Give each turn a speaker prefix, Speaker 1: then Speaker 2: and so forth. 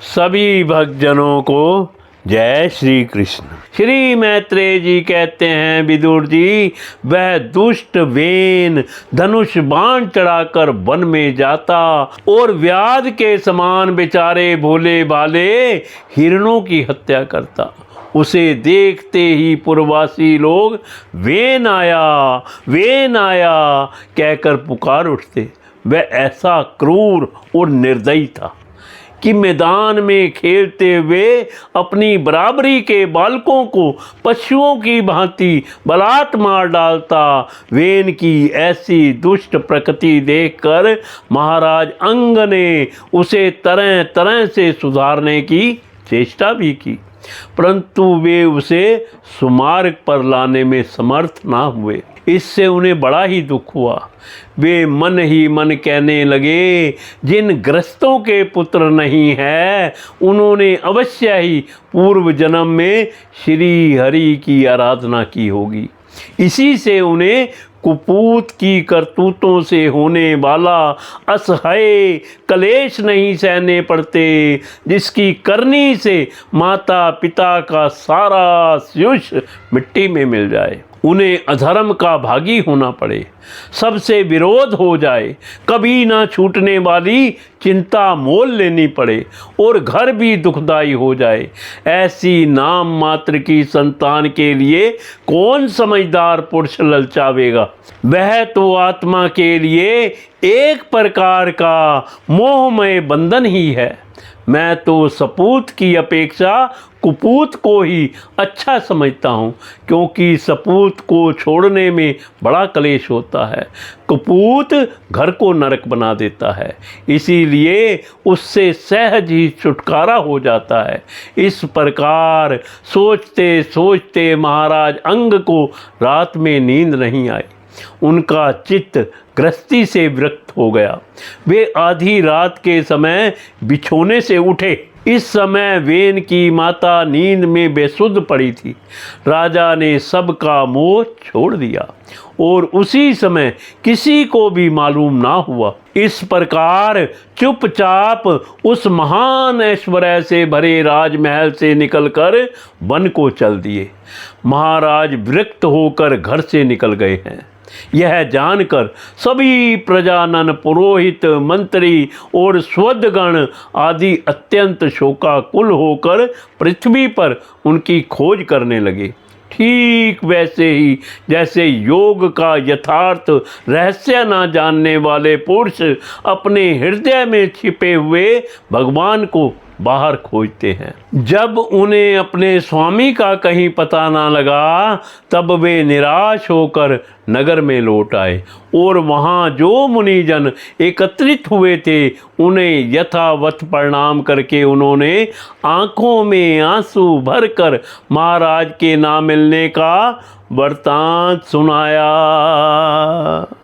Speaker 1: सभी भक्तजनों को जय श्री कृष्ण। श्री मैत्रेय जी कहते हैं, विदुर जी, वह दुष्ट वेन धनुष बाण चढ़ाकर वन में जाता और व्याध के समान बेचारे भोले भाले हिरणों की हत्या करता। उसे देखते ही पुरवासी लोग वेन आया कहकर पुकार उठते। वह ऐसा क्रूर और निर्दयी था कि मैदान में खेलते हुए अपनी बराबरी के बालकों को पशुओं की भांति बलात् मार डालता। वेन की ऐसी दुष्ट प्रकृति देखकर महाराज अंग ने उसे तरह तरह से सुधारने की चेष्टा भी की, परंतु वे उसे सुमार्ग पर लाने में समर्थ ना हुए। इससे उन्हें बड़ा ही दुख हुआ। वे मन ही मन कहने लगे, जिन ग्रस्तों के पुत्र नहीं है उन्होंने अवश्य ही पूर्व जन्म में श्री हरि की आराधना की होगी। इसी से उन्हें कुपूत की करतूतों से होने वाला असह्य कलेश नहीं सहने पड़ते, जिसकी करनी से माता पिता का सारा आयुष मिट्टी में मिल जाए, उन्हें अधर्म का भागी होना पड़े, सबसे विरोध हो जाए, कभी ना छूटने वाली चिंता मोल लेनी पड़े और घर भी दुखदाई हो जाए। ऐसी नाम मात्र की संतान के लिए कौन समझदार पुरुष ललचावेगा। वह तो आत्मा के लिए एक प्रकार का मोहमय बंधन ही है। मैं तो सपूत की अपेक्षा कुपूत को ही अच्छा समझता हूँ, क्योंकि सपूत को छोड़ने में बड़ा क्लेश होता है। कुपूत घर को नरक बना देता है, इसीलिए उससे सहज ही छुटकारा हो जाता है। इस प्रकार सोचते सोचते महाराज अंग को रात में नींद नहीं आई। उनका चित्त गृहस्थी से विरक्त हो गया। वे आधी रात के समय बिछोने से उठे। इस समय वेन की माता नींद में बेसुध पड़ी थी। राजा ने सबका मोह छोड़ दिया और उसी समय किसी को भी मालूम ना हुआ। इस प्रकार चुपचाप उस महान ऐश्वर्य से भरे राजमहल से निकलकर वन को चल दिए। महाराज विरक्त होकर घर से निकल गए हैं। यह जानकर सभी प्रजानन, पुरोहित, मंत्री और स्वदगण आदि अत्यंत शोकाकुल होकर पृथ्वी पर उनकी खोज करने लगे। ठीक वैसे ही जैसे योग का यथार्थ रहस्य न जानने वाले पुरुष अपने हृदय में छिपे हुए भगवान को बाहर खोजते हैं। जब उन्हें अपने स्वामी का कहीं पता ना लगा, तब वे निराश होकर नगर में लौट आए और वहाँ जो मुनिजन एकत्रित हुए थे उन्हें यथावत प्रणाम करके उन्होंने आंखों में आंसू भरकर महाराज के ना मिलने का वृत्तांत सुनाया।